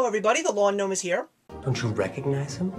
everybody, the Lawn Gnome is here. Don't you recognize him?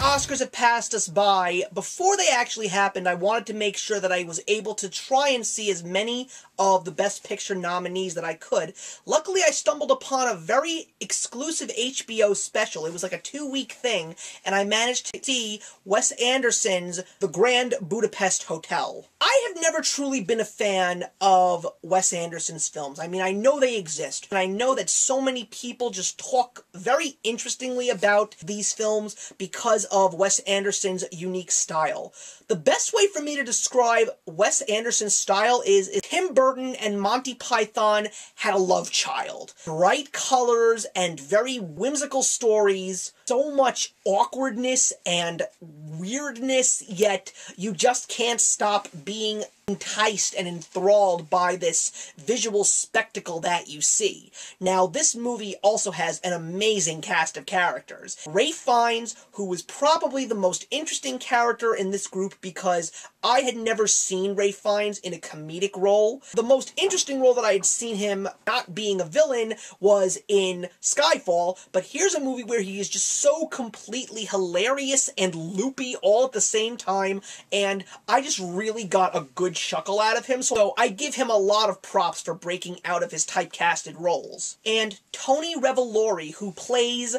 Oscars have passed us by. Before they actually happened, I wanted to make sure that I was able to try and see as many of the Best Picture nominees that I could. Luckily, I stumbled upon a very exclusive HBO special. It was like a 2-week thing, and I managed to see Wes Anderson's The Grand Budapest Hotel. I have never truly been a fan of Wes Anderson's films. I mean, I know they exist, and I know that so many people just talk very interestingly about these films because of Wes Anderson's unique style. The best way for me to describe Wes Anderson's style is Tim Burton and Monty Python had a love child. Bright colors and very whimsical stories, so much awkwardness and weirdness, yet you just can't stop being enticed and enthralled by this visual spectacle that you see. Now, this movie also has an amazing cast of characters. Ralph Fiennes, who was probably the most interesting character in this group because I had never seen Ralph Fiennes in a comedic role. The most interesting role that I had seen him not being a villain was in Skyfall, but here's a movie where he is just so completely hilarious and loopy all at the same time, and I just really got a good chuckle out of him, so I give him a lot of props for breaking out of his typecasted roles. And Tony Revolori, who plays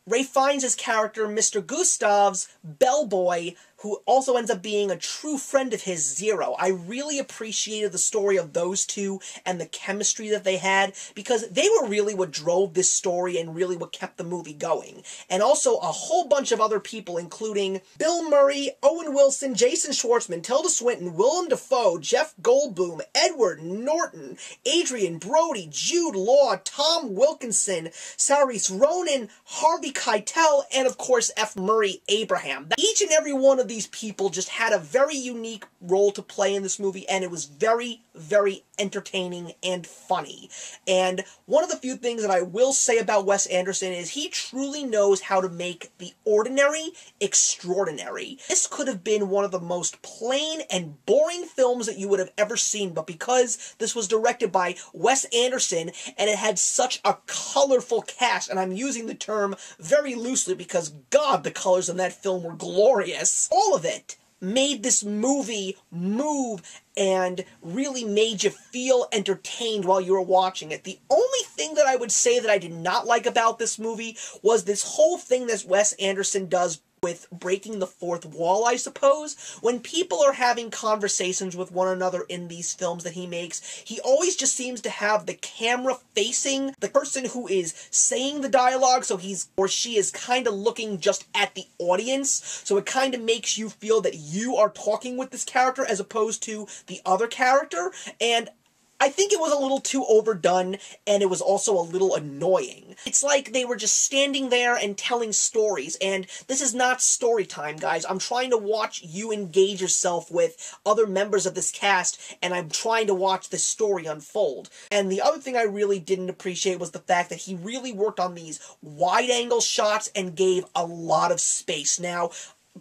Ralph Fiennes' character, Mr. Gustav's bellboy, who also ends up being a true friend of his, Zero. I really appreciated the story of those two and the chemistry that they had, because they were really what drove this story and really what kept the movie going. And also a whole bunch of other people, including Bill Murray, Owen Wilson, Jason Schwartzman, Tilda Swinton, Willem Dafoe, Jeff Goldblum, Edward Norton, Adrian Brody, Jude Law, Tom Wilkinson, Saoirse Ronan, Harvey Keitel, and of course F. Murray Abraham. Each and every one of these people just had a very unique role to play in this movie, and it was very, very entertaining and funny. And one of the few things that I will say about Wes Anderson is he truly knows how to make the ordinary extraordinary. This could have been one of the most plain and boring films that you would have ever seen, but because this was directed by Wes Anderson and it had such a colorful cast, and I'm using the term very loosely because, God, the colors in that film were glorious. All of it made this movie move and really made you feel entertained while you were watching it. The only thing that I would say that I did not like about this movie was this whole thing that Wes Anderson does with breaking the fourth wall, I suppose. When people are having conversations with one another in these films that he makes, he always just seems to have the camera facing the person who is saying the dialogue, so he's or she is kind of looking just at the audience, so it kind of makes you feel that you are talking with this character as opposed to the other character, and I think it was a little too overdone, and it was also a little annoying. It's like they were just standing there and telling stories, and this is not story time, guys. I'm trying to watch you engage yourself with other members of this cast, and I'm trying to watch this story unfold. And the other thing I really didn't appreciate was the fact that he really worked on these wide-angle shots and gave a lot of space. Now,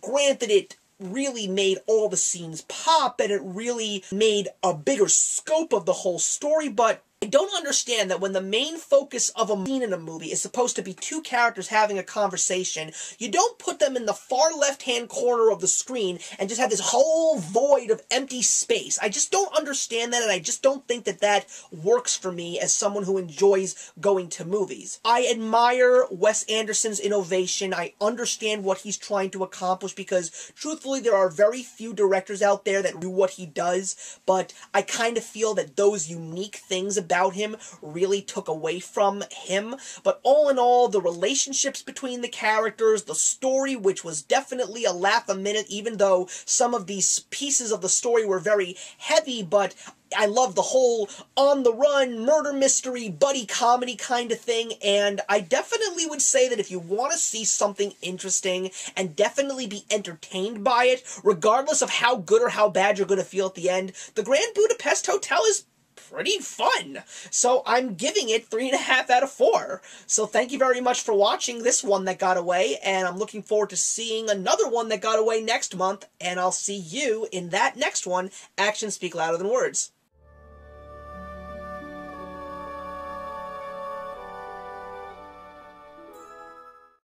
granted, it really made all the scenes pop, and it really made a bigger scope of the whole story, but I don't understand that when the main focus of a scene in a movie is supposed to be two characters having a conversation, you don't put them in the far left-hand corner of the screen and just have this whole void of empty space. I just don't understand that, and I just don't think that that works for me as someone who enjoys going to movies. I admire Wes Anderson's innovation. I understand what he's trying to accomplish because, truthfully, there are very few directors out there that do what he does, but I kind of feel that those unique things about him really took away from him. But all in all, the relationships between the characters, the story, which was definitely a laugh a minute, even though some of these pieces of the story were very heavy, but I love the whole on-the-run, murder mystery, buddy comedy kind of thing, and I definitely would say that if you want to see something interesting and definitely be entertained by it, regardless of how good or how bad you're going to feel at the end, The Grand Budapest Hotel is pretty fun. So I'm giving it 3.5 out of 4. So thank you very much for watching this one that got away, and I'm looking forward to seeing another one that got away next month, and I'll see you in that next one. Actions speak louder than words.